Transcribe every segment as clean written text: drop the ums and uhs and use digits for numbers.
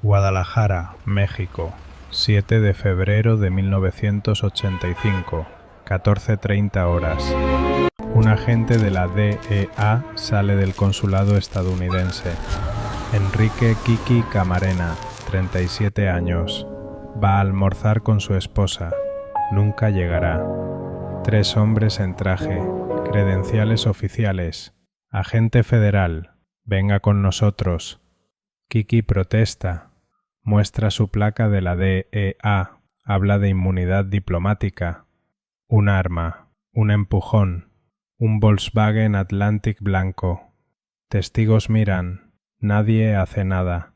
Guadalajara, México, 7 de febrero de 1985, 14:30 horas. Un agente de la DEA sale del consulado estadounidense. Enrique Kiki Camarena, 37 años. Va a almorzar con su esposa. Nunca llegará. 3 hombres en traje, credenciales oficiales. Agente federal, venga con nosotros. Kiki protesta. Muestra su placa de la DEA. Habla de inmunidad diplomática. Un arma. Un empujón. Un Volkswagen Atlantic blanco. Testigos miran. Nadie hace nada.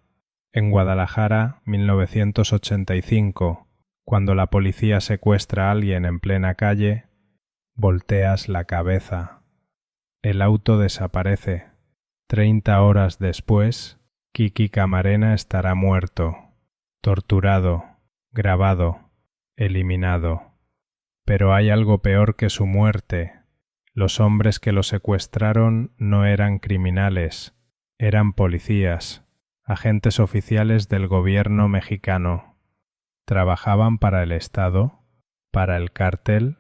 En Guadalajara, 1985, cuando la policía secuestra a alguien en plena calle, volteas la cabeza. El auto desaparece. 30 horas después, Kiki Camarena estará muerto, torturado, grabado, eliminado. Pero hay algo peor que su muerte. Los hombres que lo secuestraron no eran criminales, eran policías, agentes oficiales del gobierno mexicano. Trabajaban para el Estado, para el cártel,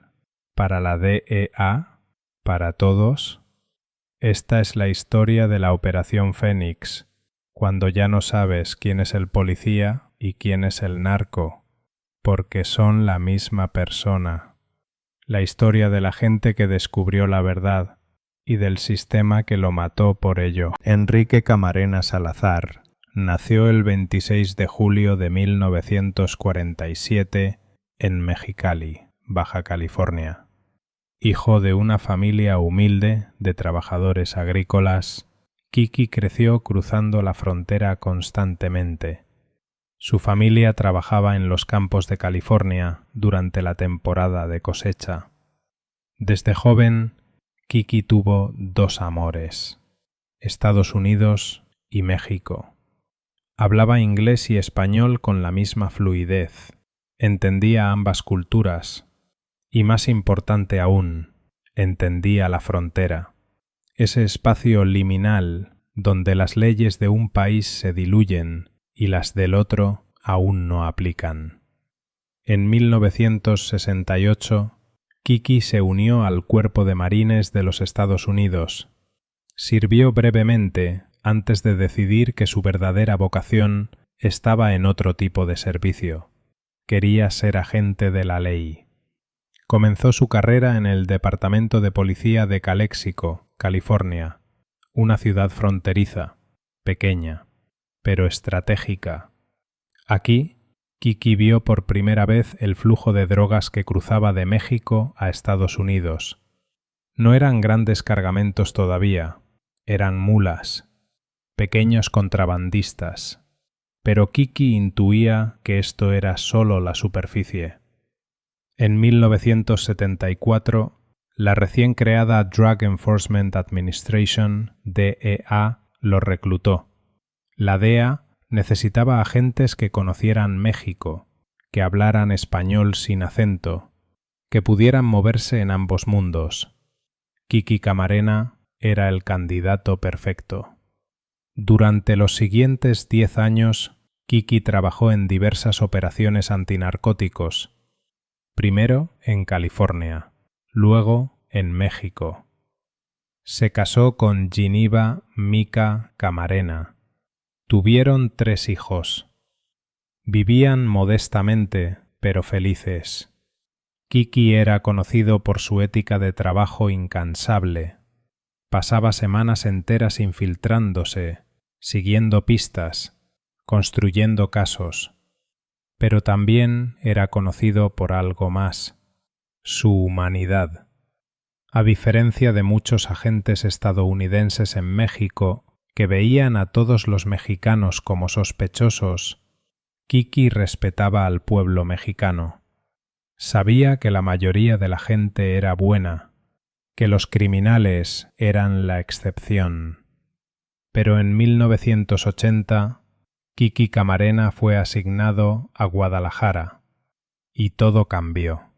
para la DEA, para todos. Esta es la historia de la Operación Fénix, cuando ya no sabes quién es el policía y quién es el narco, porque son la misma persona. La historia de la gente que descubrió la verdad y del sistema que lo mató por ello. Enrique Camarena Salazar nació el 26 de julio de 1947 en Mexicali, Baja California. Hijo de una familia humilde de trabajadores agrícolas, Kiki creció cruzando la frontera constantemente. Su familia trabajaba en los campos de California durante la temporada de cosecha. Desde joven, Kiki tuvo 2 amores: Estados Unidos y México. Hablaba inglés y español con la misma fluidez, entendía ambas culturas y, más importante aún, entendía la frontera. Ese espacio liminal donde las leyes de un país se diluyen y las del otro aún no aplican. En 1968, Kiki se unió al Cuerpo de Marines de los Estados Unidos. Sirvió brevemente antes de decidir que su verdadera vocación estaba en otro tipo de servicio. Quería ser agente de la ley. Comenzó su carrera en el Departamento de Policía de Calexico, California, una ciudad fronteriza, pequeña, pero estratégica. Aquí, Kiki vio por primera vez el flujo de drogas que cruzaba de México a Estados Unidos. No eran grandes cargamentos todavía, eran mulas, pequeños contrabandistas, pero Kiki intuía que esto era solo la superficie. En 1974, la recién creada Drug Enforcement Administration, DEA, lo reclutó. La DEA necesitaba agentes que conocieran México, que hablaran español sin acento, que pudieran moverse en ambos mundos. Kiki Camarena era el candidato perfecto. Durante los siguientes 10 años, Kiki trabajó en diversas operaciones antinarcóticos, primero en California, luego en México. Se casó con Giniva Mica Camarena. Tuvieron 3 hijos. Vivían modestamente, pero felices. Kiki era conocido por su ética de trabajo incansable. Pasaba semanas enteras infiltrándose, siguiendo pistas, construyendo casos. Pero también era conocido por algo más: su humanidad. A diferencia de muchos agentes estadounidenses en México que veían a todos los mexicanos como sospechosos, Kiki respetaba al pueblo mexicano. Sabía que la mayoría de la gente era buena, que los criminales eran la excepción. Pero en 1980, Kiki Camarena fue asignado a Guadalajara y todo cambió.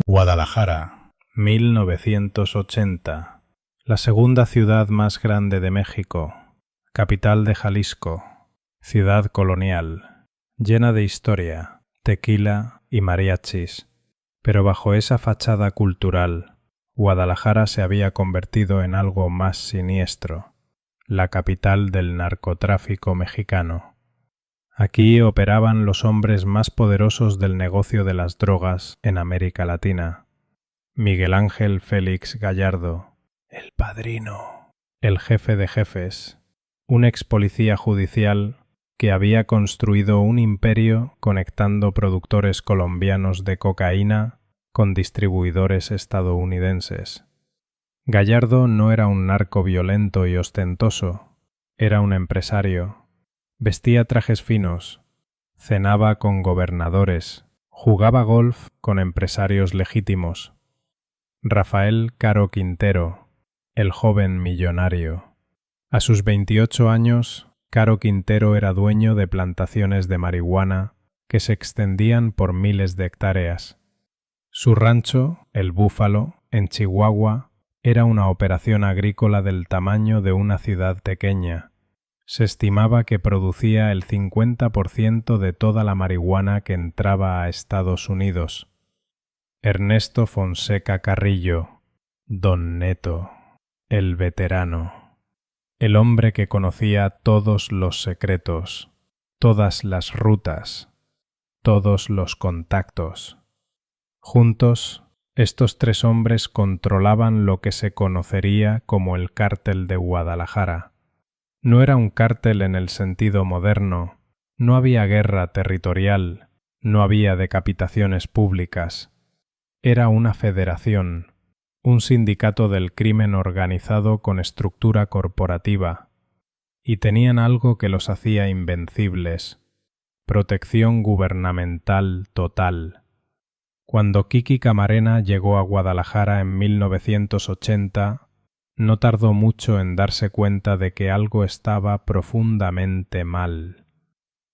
Guadalajara, 1980. La segunda ciudad más grande de México, capital de Jalisco, ciudad colonial, llena de historia, tequila y mariachis. Pero bajo esa fachada cultural, Guadalajara se había convertido en algo más siniestro, la capital del narcotráfico mexicano. Aquí operaban los hombres más poderosos del negocio de las drogas en América Latina. Miguel Ángel Félix Gallardo, el padrino, el jefe de jefes, un ex policía judicial que había construido un imperio conectando productores colombianos de cocaína con distribuidores estadounidenses. Gallardo no era un narco violento y ostentoso, era un empresario. Vestía trajes finos, cenaba con gobernadores, jugaba golf con empresarios legítimos. Rafael Caro Quintero, el joven millonario. A sus 28 años, Caro Quintero era dueño de plantaciones de marihuana que se extendían por miles de hectáreas. Su rancho, El Búfalo, en Chihuahua, era una operación agrícola del tamaño de una ciudad pequeña. Se estimaba que producía el 50% de toda la marihuana que entraba a Estados Unidos. Ernesto Fonseca Carrillo, Don Neto, el veterano, el hombre que conocía todos los secretos, todas las rutas, todos los contactos. Juntos, estos tres hombres controlaban lo que se conocería como el Cártel de Guadalajara. No era un cártel en el sentido moderno, no había guerra territorial, no había decapitaciones públicas. Era una federación, un sindicato del crimen organizado con estructura corporativa, y tenían algo que los hacía invencibles: protección gubernamental total. Cuando Kiki Camarena llegó a Guadalajara en 1980, no tardó mucho en darse cuenta de que algo estaba profundamente mal.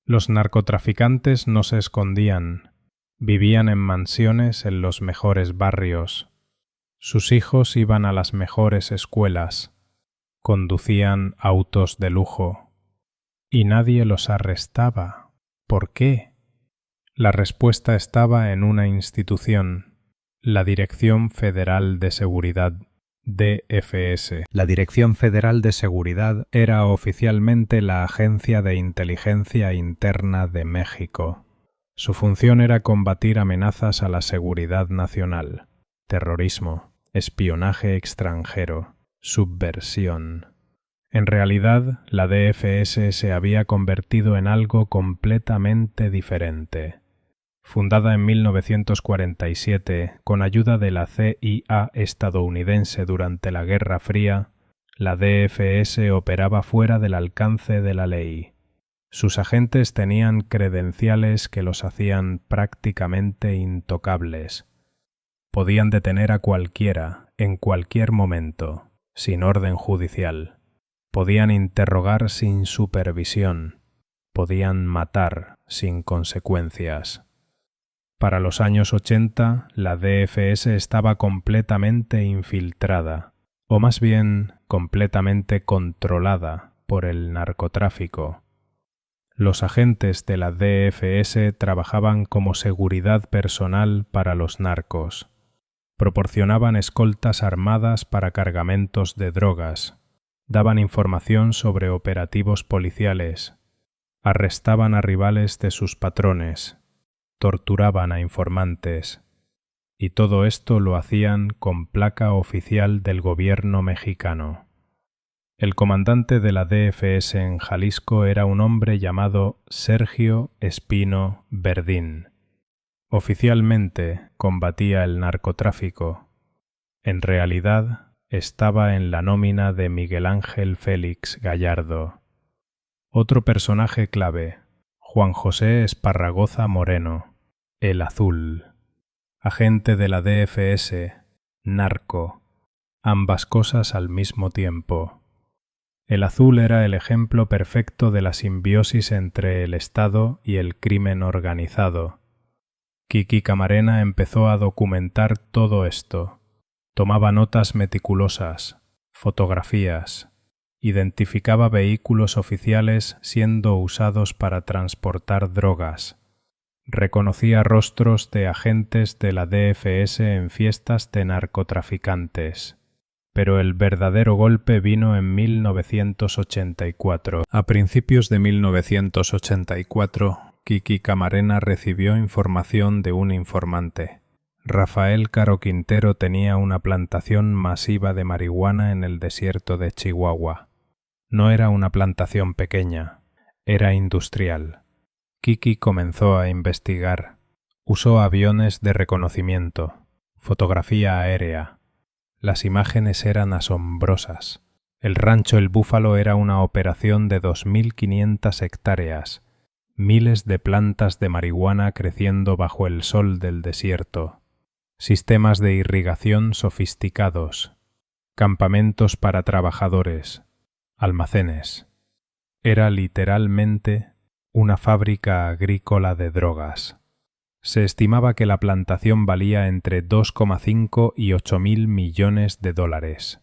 Los narcotraficantes no se escondían, vivían en mansiones en los mejores barrios. Sus hijos iban a las mejores escuelas, conducían autos de lujo, y nadie los arrestaba. ¿Por qué? La respuesta estaba en una institución, la Dirección Federal de Seguridad, DFS. La Dirección Federal de Seguridad era oficialmente la Agencia de Inteligencia Interna de México. Su función era combatir amenazas a la seguridad nacional, terrorismo, espionaje extranjero, subversión. En realidad, la DFS se había convertido en algo completamente diferente. Fundada en 1947 con ayuda de la CIA estadounidense durante la Guerra Fría, la DFS operaba fuera del alcance de la ley. Sus agentes tenían credenciales que los hacían prácticamente intocables. Podían detener a cualquiera, en cualquier momento, sin orden judicial. Podían interrogar sin supervisión. Podían matar sin consecuencias. Para los años 80, la DFS estaba completamente infiltrada, o más bien completamente controlada por el narcotráfico. Los agentes de la DFS trabajaban como seguridad personal para los narcos. Proporcionaban escoltas armadas para cargamentos de drogas, daban información sobre operativos policiales, arrestaban a rivales de sus patrones, torturaban a informantes, y todo esto lo hacían con placa oficial del gobierno mexicano. El comandante de la DFS en Jalisco era un hombre llamado Sergio Espino Verdín. Oficialmente combatía el narcotráfico. En realidad estaba en la nómina de Miguel Ángel Félix Gallardo. Otro personaje clave, Juan José Esparragoza Moreno, el Azul. Agente de la DFS, narco, ambas cosas al mismo tiempo. El Azul era el ejemplo perfecto de la simbiosis entre el Estado y el crimen organizado. Kiki Camarena empezó a documentar todo esto. Tomaba notas meticulosas, fotografías, identificaba vehículos oficiales siendo usados para transportar drogas. Reconocía rostros de agentes de la DFS en fiestas de narcotraficantes. Pero el verdadero golpe vino en 1984. A principios de 1984, Kiki Camarena recibió información de un informante. Rafael Caro Quintero tenía una plantación masiva de marihuana en el desierto de Chihuahua. No era una plantación pequeña, era industrial. Kiki comenzó a investigar. Usó aviones de reconocimiento, fotografía aérea. Las imágenes eran asombrosas. El rancho El Búfalo era una operación de 2.500 hectáreas, miles de plantas de marihuana creciendo bajo el sol del desierto, sistemas de irrigación sofisticados, campamentos para trabajadores, almacenes. Era literalmente una fábrica agrícola de drogas. Se estimaba que la plantación valía entre 2,5 y 8.000 millones de dólares.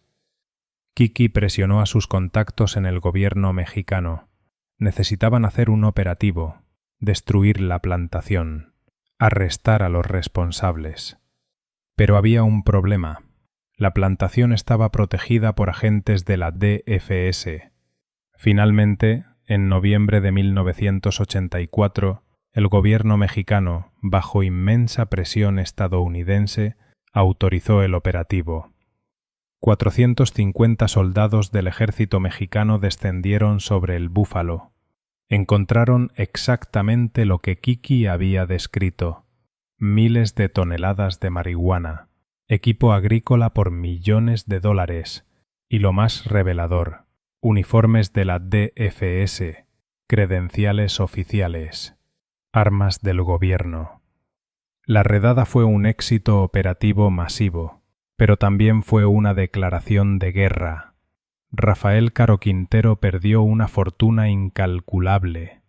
Kiki presionó a sus contactos en el gobierno mexicano. Necesitaban hacer un operativo, destruir la plantación, arrestar a los responsables. Pero había un problema. La plantación estaba protegida por agentes de la DFS. Finalmente, en noviembre de 1984, el gobierno mexicano, bajo inmensa presión estadounidense, autorizó el operativo. 450 soldados del ejército mexicano descendieron sobre el Búfalo. Encontraron exactamente lo que Kiki había descrito: miles de toneladas de marihuana, equipo agrícola por millones de dólares y, lo más revelador, uniformes de la DFS, credenciales oficiales, armas del gobierno. La redada fue un éxito operativo masivo, pero también fue una declaración de guerra. Rafael Caro Quintero perdió una fortuna incalculable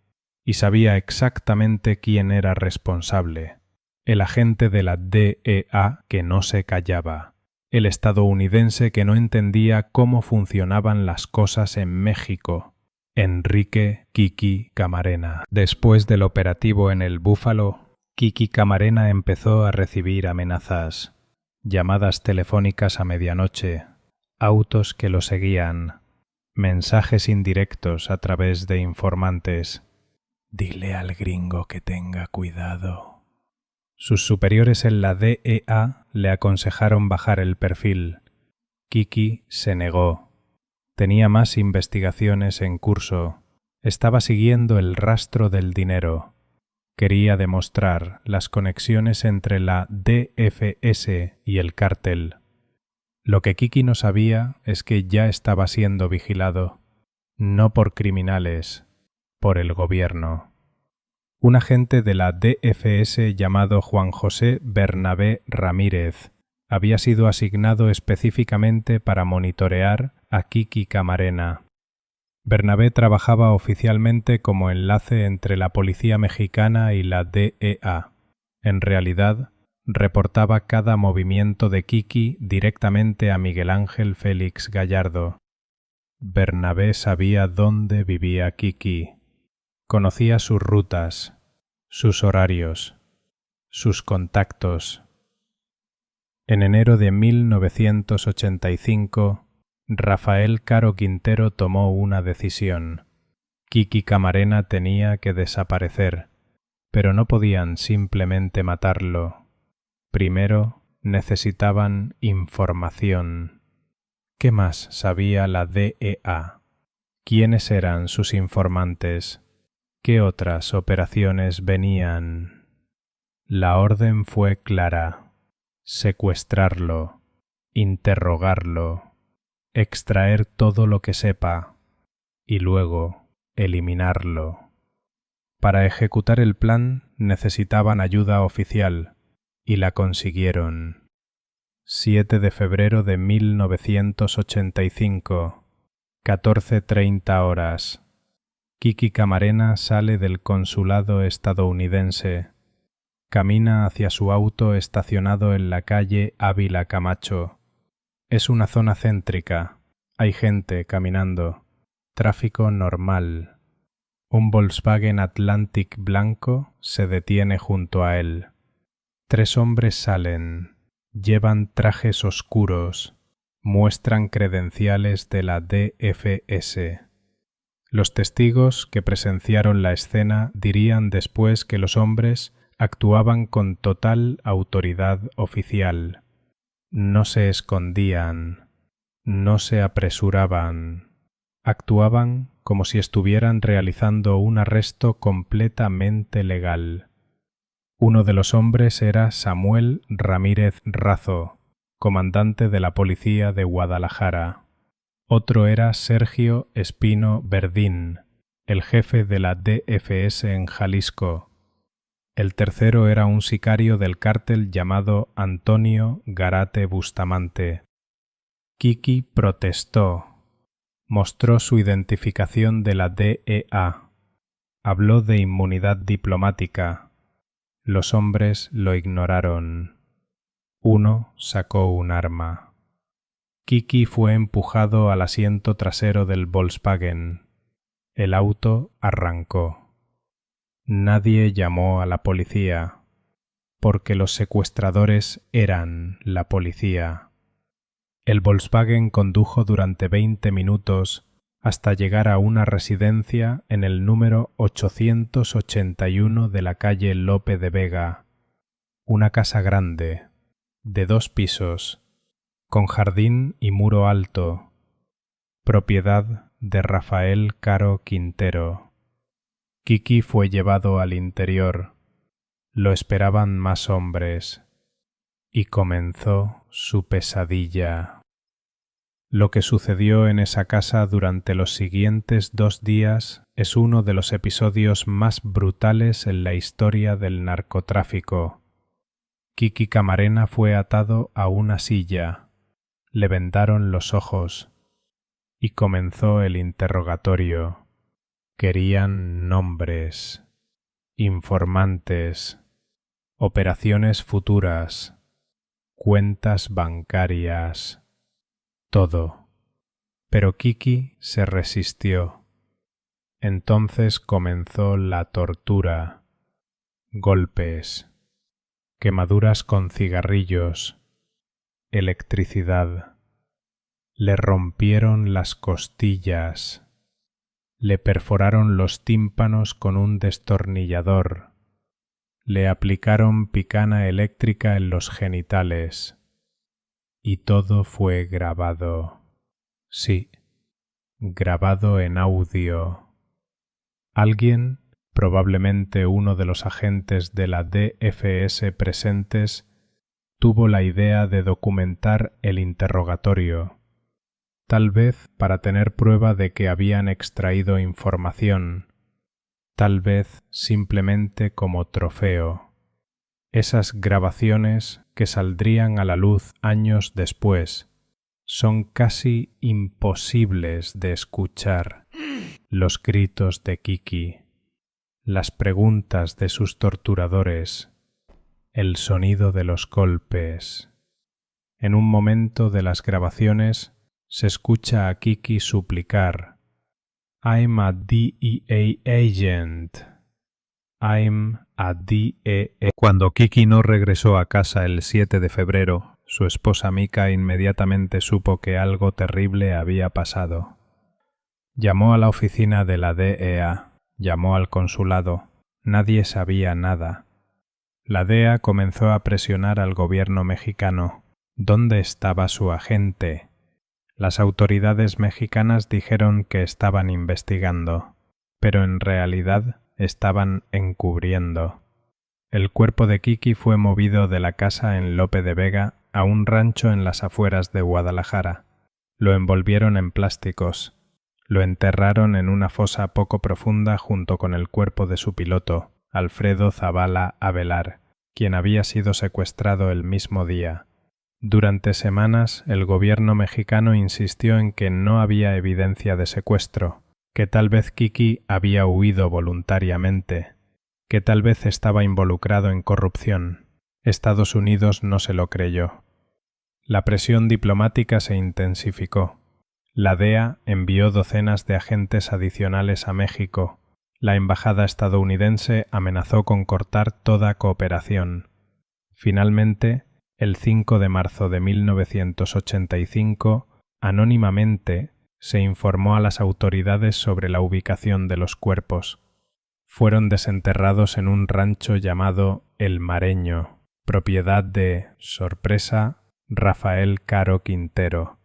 y sabía exactamente quién era responsable: el agente de la DEA que no se callaba, el estadounidense que no entendía cómo funcionaban las cosas en México, Enrique Kiki Camarena. Después del operativo en el Búfalo, Kiki Camarena empezó a recibir amenazas, llamadas telefónicas a medianoche, autos que lo seguían, mensajes indirectos a través de informantes. «Dile al gringo que tenga cuidado». Sus superiores en la DEA le aconsejaron bajar el perfil. Kiki se negó. Tenía más investigaciones en curso. Estaba siguiendo el rastro del dinero. Quería demostrar las conexiones entre la DFS y el cártel. Lo que Kiki no sabía es que ya estaba siendo vigilado, no por criminales, por el gobierno. Un agente de la DFS llamado Juan José Bernabé Ramírez había sido asignado específicamente para monitorear a Kiki Camarena. Bernabé trabajaba oficialmente como enlace entre la policía mexicana y la DEA. En realidad, reportaba cada movimiento de Kiki directamente a Miguel Ángel Félix Gallardo. Bernabé sabía dónde vivía Kiki. Conocía sus rutas, sus horarios, sus contactos. En enero de 1985, Rafael Caro Quintero tomó una decisión. Kiki Camarena tenía que desaparecer, pero no podían simplemente matarlo. Primero necesitaban información. ¿Qué más sabía la DEA? ¿Quiénes eran sus informantes? ¿Qué otras operaciones venían? La orden fue clara: secuestrarlo, interrogarlo, extraer todo lo que sepa y luego eliminarlo. Para ejecutar el plan necesitaban ayuda oficial y la consiguieron. 7 de febrero de 1985, 14:30 horas. Kiki Camarena sale del consulado estadounidense. Camina hacia su auto estacionado en la calle Ávila Camacho. Es una zona céntrica. Hay gente caminando. Tráfico normal. Un Volkswagen Atlantic blanco se detiene junto a él. 3 hombres salen. Llevan trajes oscuros. Muestran credenciales de la DFS. Los testigos que presenciaron la escena dirían después que los hombres actuaban con total autoridad oficial. No se escondían, no se apresuraban. Actuaban como si estuvieran realizando un arresto completamente legal. Uno de los hombres era Samuel Ramírez Razo, comandante de la policía de Guadalajara. Otro era Sergio Espino Verdín, el jefe de la DFS en Jalisco. El tercero era un sicario del cártel llamado Antonio Garate Bustamante. Kiki protestó. Mostró su identificación de la DEA. Habló de inmunidad diplomática. Los hombres lo ignoraron. Uno sacó un arma. Kiki fue empujado al asiento trasero del Volkswagen. El auto arrancó. Nadie llamó a la policía, porque los secuestradores eran la policía. El Volkswagen condujo durante 20 minutos hasta llegar a una residencia en el número 881 de la calle Lope de Vega, una casa grande, de 2 pisos, con jardín y muro alto, propiedad de Rafael Caro Quintero. Kiki fue llevado al interior. Lo esperaban más hombres. Y comenzó su pesadilla. Lo que sucedió en esa casa durante los siguientes 2 días es uno de los episodios más brutales en la historia del narcotráfico. Kiki Camarena fue atado a una silla. Le vendaron los ojos. Y comenzó el interrogatorio. Querían nombres, informantes, operaciones futuras, cuentas bancarias, todo. Pero Kiki se resistió. Entonces comenzó la tortura, golpes, quemaduras con cigarrillos, electricidad. Le rompieron las costillas. Le perforaron los tímpanos con un destornillador. Le aplicaron picana eléctrica en los genitales. Y todo fue grabado. Sí, grabado en audio. Alguien, probablemente uno de los agentes de la DFS presentes, tuvo la idea de documentar el interrogatorio. Tal vez para tener prueba de que habían extraído información, tal vez simplemente como trofeo. Esas grabaciones que saldrían a la luz años después son casi imposibles de escuchar. Los gritos de Kiki, las preguntas de sus torturadores, el sonido de los golpes. En un momento de las grabaciones se escucha a Kiki suplicar: I'm a DEA agent. I'm a DEA. Cuando Kiki no regresó a casa el 7 de febrero, su esposa Mika inmediatamente supo que algo terrible había pasado. Llamó a la oficina de la DEA, llamó al consulado. Nadie sabía nada. La DEA comenzó a presionar al gobierno mexicano. ¿Dónde estaba su agente? Las autoridades mexicanas dijeron que estaban investigando, pero en realidad estaban encubriendo. El cuerpo de Kiki fue movido de la casa en Lope de Vega a un rancho en las afueras de Guadalajara. Lo envolvieron en plásticos. Lo enterraron en una fosa poco profunda junto con el cuerpo de su piloto, Alfredo Zavala Avelar, quien había sido secuestrado el mismo día. Durante semanas, el gobierno mexicano insistió en que no había evidencia de secuestro, que tal vez Kiki había huido voluntariamente, que tal vez estaba involucrado en corrupción. Estados Unidos no se lo creyó. La presión diplomática se intensificó. La DEA envió docenas de agentes adicionales a México. La embajada estadounidense amenazó con cortar toda cooperación. Finalmente, el 5 de marzo de 1985, anónimamente, se informó a las autoridades sobre la ubicación de los cuerpos. Fueron desenterrados en un rancho llamado El Mareño, propiedad de, sorpresa, Rafael Caro Quintero.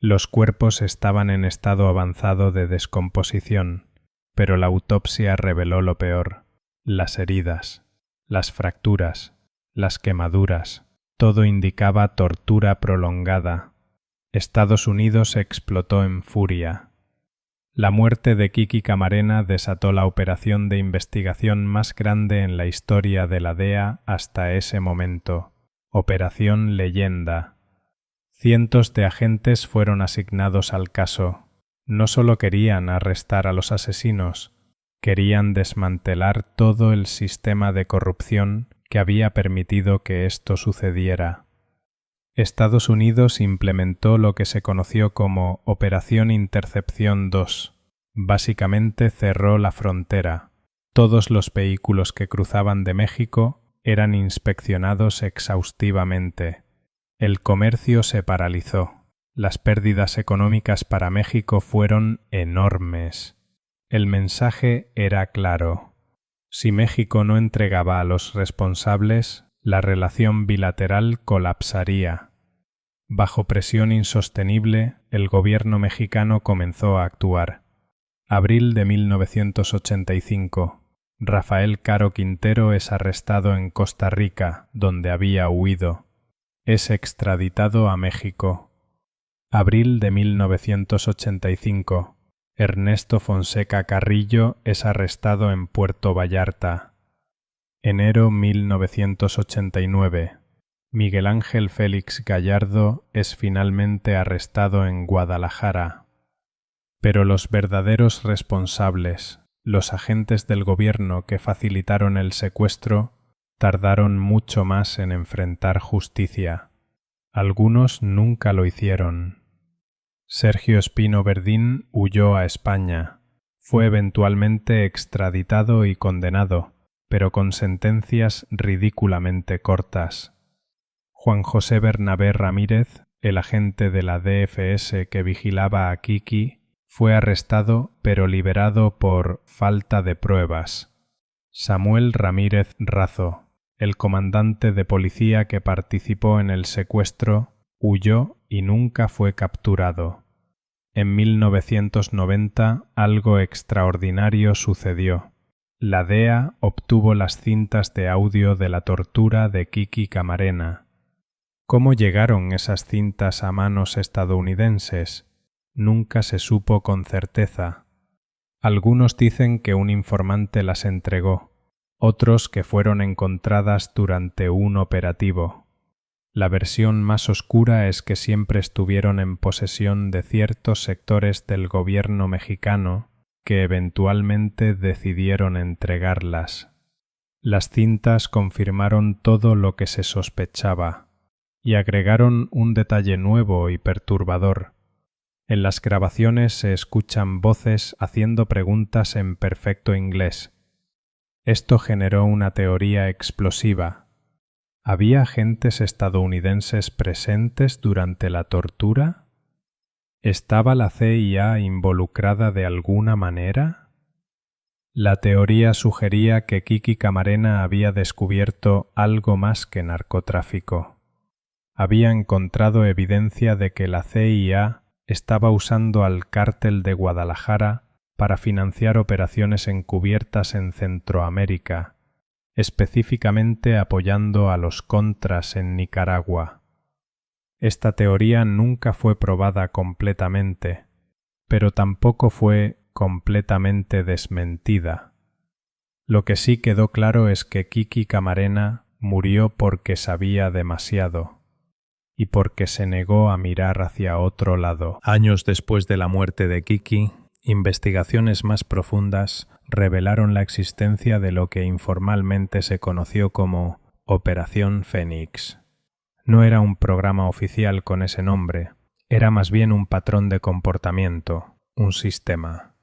Los cuerpos estaban en estado avanzado de descomposición, pero la autopsia reveló lo peor: las heridas, las fracturas, las quemaduras. Todo indicaba tortura prolongada. Estados Unidos explotó en furia. La muerte de Kiki Camarena desató la operación de investigación más grande en la historia de la DEA hasta ese momento, Operación Leyenda. Cientos de agentes fueron asignados al caso. No solo querían arrestar a los asesinos, querían desmantelar todo el sistema de corrupción que había permitido que esto sucediera. Estados Unidos implementó lo que se conoció como Operación Intercepción 2. Básicamente cerró la frontera. Todos los vehículos que cruzaban de México eran inspeccionados exhaustivamente. El comercio se paralizó. Las pérdidas económicas para México fueron enormes. El mensaje era claro. Si México no entregaba a los responsables, la relación bilateral colapsaría. Bajo presión insostenible, el gobierno mexicano comenzó a actuar. Abril de 1985. Rafael Caro Quintero es arrestado en Costa Rica, donde había huido. Es extraditado a México. Abril de 1985. Ernesto Fonseca Carrillo es arrestado en Puerto Vallarta. Enero 1989. Miguel Ángel Félix Gallardo es finalmente arrestado en Guadalajara. Pero los verdaderos responsables, los agentes del gobierno que facilitaron el secuestro, tardaron mucho más en enfrentar justicia. Algunos nunca lo hicieron. Sergio Espino Verdín huyó a España. Fue eventualmente extraditado y condenado, pero con sentencias ridículamente cortas. Juan José Bernabé Ramírez, el agente de la DFS que vigilaba a Kiki, fue arrestado pero liberado por falta de pruebas. Samuel Ramírez Razo, el comandante de policía que participó en el secuestro, huyó y nunca fue capturado. En 1990 algo extraordinario sucedió. La DEA obtuvo las cintas de audio de la tortura de Kiki Camarena. ¿Cómo llegaron esas cintas a manos estadounidenses? Nunca se supo con certeza. Algunos dicen que un informante las entregó, otros que fueron encontradas durante un operativo. La versión más oscura es que siempre estuvieron en posesión de ciertos sectores del gobierno mexicano que eventualmente decidieron entregarlas. Las cintas confirmaron todo lo que se sospechaba y agregaron un detalle nuevo y perturbador. En las grabaciones se escuchan voces haciendo preguntas en perfecto inglés. Esto generó una teoría explosiva. ¿Había agentes estadounidenses presentes durante la tortura? ¿Estaba la CIA involucrada de alguna manera? La teoría sugería que Kiki Camarena había descubierto algo más que narcotráfico. Había encontrado evidencia de que la CIA estaba usando al cártel de Guadalajara para financiar operaciones encubiertas en Centroamérica, específicamente apoyando a los Contras en Nicaragua. Esta teoría nunca fue probada completamente, pero tampoco fue completamente desmentida. Lo que sí quedó claro es que Kiki Camarena murió porque sabía demasiado y porque se negó a mirar hacia otro lado. Años después de la muerte de Kiki, investigaciones más profundas revelaron la existencia de lo que informalmente se conoció como Operación Fénix. No era un programa oficial con ese nombre, Era más bien un patrón de comportamiento, un sistema.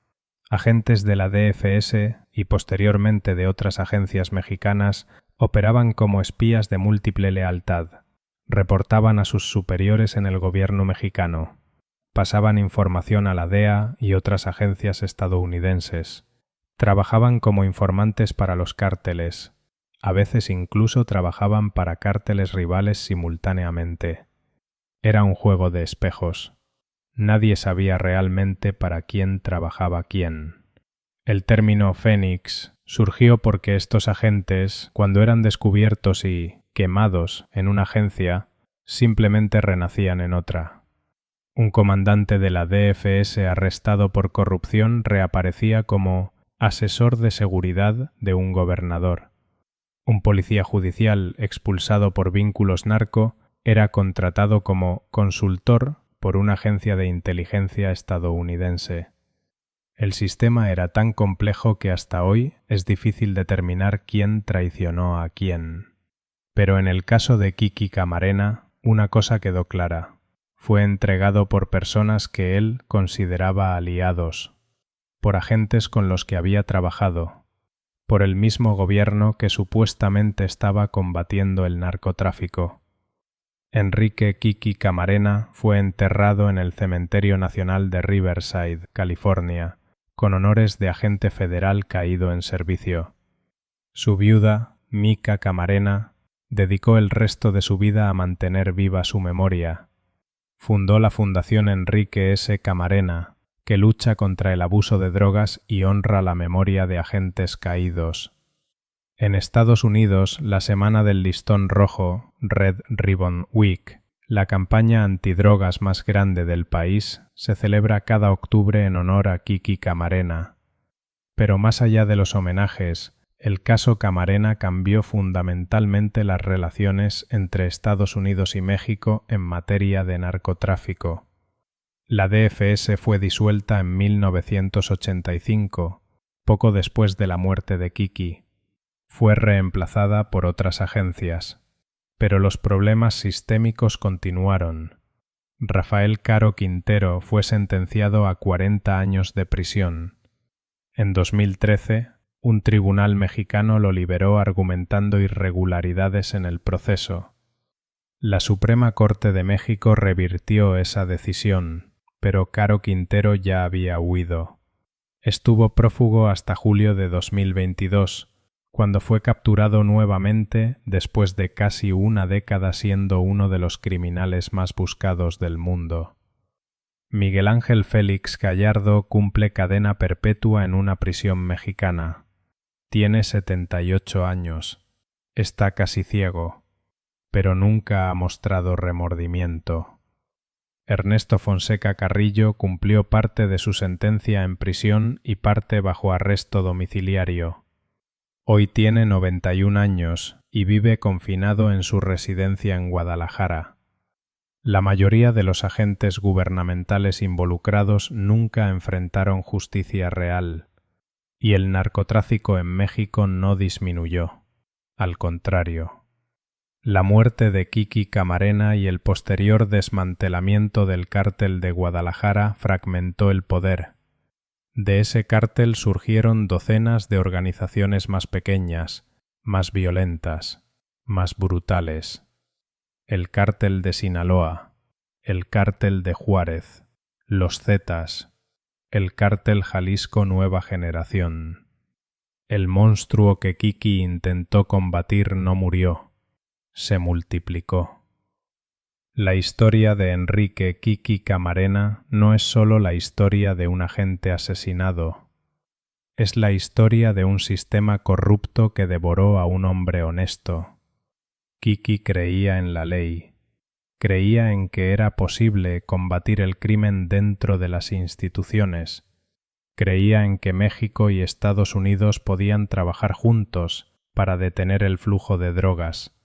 Agentes de la DFS y posteriormente de otras agencias mexicanas operaban como espías de múltiple lealtad. Reportaban a sus superiores en el gobierno mexicano. Pasaban información a la DEA y otras agencias estadounidenses. Trabajaban como informantes para los cárteles. A veces incluso trabajaban para cárteles rivales simultáneamente. Era un juego de espejos. Nadie sabía realmente para quién trabajaba quién. El término Fénix surgió porque estos agentes, cuando eran descubiertos y quemados en una agencia, simplemente renacían en otra. Un comandante de la DFS arrestado por corrupción reaparecía como asesor de seguridad de un gobernador. Un policía judicial expulsado por vínculos narco era contratado como consultor por una agencia de inteligencia estadounidense. El sistema era tan complejo que hasta hoy es difícil determinar quién traicionó a quién. Pero en el caso de Kiki Camarena, una cosa quedó clara. Fue entregado por personas que él consideraba aliados, por agentes con los que había trabajado, por el mismo gobierno que supuestamente estaba combatiendo el narcotráfico. Enrique Kiki Camarena fue enterrado en el Cementerio Nacional de Riverside, California, con honores de agente federal caído en servicio. Su viuda, Mica Camarena, dedicó el resto de su vida a mantener viva su memoria. Fundó la Fundación Enrique S. Camarena, que lucha contra el abuso de drogas y honra la memoria de agentes caídos. En Estados Unidos, la Semana del Listón Rojo, Red Ribbon Week, la campaña antidrogas más grande del país, se celebra cada octubre en honor a Kiki Camarena. Pero más allá de los homenajes, el caso Camarena cambió fundamentalmente las relaciones entre Estados Unidos y México en materia de narcotráfico. La DFS fue disuelta en 1985, poco después de la muerte de Kiki. Fue reemplazada por otras agencias, pero los problemas sistémicos continuaron. Rafael Caro Quintero fue sentenciado a 40 años de prisión. En 2013, un tribunal mexicano lo liberó argumentando irregularidades en el proceso. La Suprema Corte de México revirtió esa decisión, pero Caro Quintero ya había huido. Estuvo prófugo hasta julio de 2022, cuando fue capturado nuevamente después de casi una década siendo uno de los criminales más buscados del mundo. Miguel Ángel Félix Gallardo cumple cadena perpetua en una prisión mexicana. Tiene 78 años. Está casi ciego, pero nunca ha mostrado remordimiento. Ernesto Fonseca Carrillo cumplió parte de su sentencia en prisión y parte bajo arresto domiciliario. Hoy tiene 91 años y vive confinado en su residencia en Guadalajara. La mayoría de los agentes gubernamentales involucrados nunca enfrentaron justicia real, y el narcotráfico en México no disminuyó. Al contrario. La muerte de Kiki Camarena y el posterior desmantelamiento del cártel de Guadalajara fragmentó el poder. De ese cártel surgieron docenas de organizaciones más pequeñas, más violentas, más brutales. El cártel de Sinaloa, el cártel de Juárez, los Zetas, el cártel Jalisco Nueva Generación. El monstruo que Kiki intentó combatir no murió, se multiplicó. La historia de Enrique Kiki Camarena no es solo la historia de un agente asesinado, es la historia de un sistema corrupto que devoró a un hombre honesto. Kiki creía en la ley, creía en que era posible combatir el crimen dentro de las instituciones, creía en que México y Estados Unidos podían trabajar juntos para detener el flujo de drogas.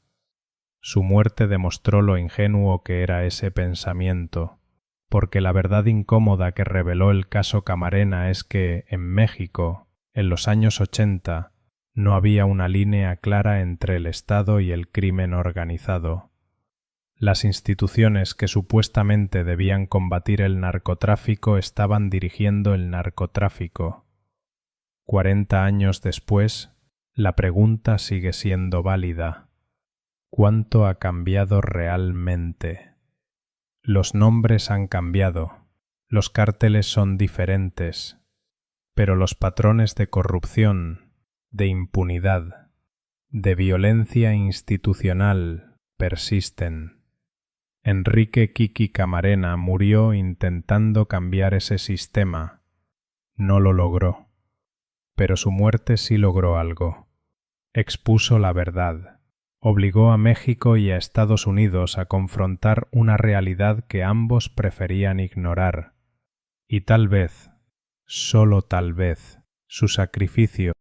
Su muerte demostró lo ingenuo que era ese pensamiento, porque la verdad incómoda que reveló el caso Camarena es que, en México, en los años 80, no había una línea clara entre el Estado y el crimen organizado. Las instituciones que supuestamente debían combatir el narcotráfico estaban dirigiendo el narcotráfico. 40 años después, la pregunta sigue siendo válida. ¿Cuánto ha cambiado realmente? Los nombres han cambiado, los cárteles son diferentes, pero los patrones de corrupción, de impunidad, de violencia institucional persisten. Enrique Kiki Camarena murió intentando cambiar ese sistema. No lo logró. Pero su muerte sí logró algo. Expuso la verdad. Obligó a México y a Estados Unidos a confrontar una realidad que ambos preferían ignorar. Y tal vez, solo tal vez, su sacrificio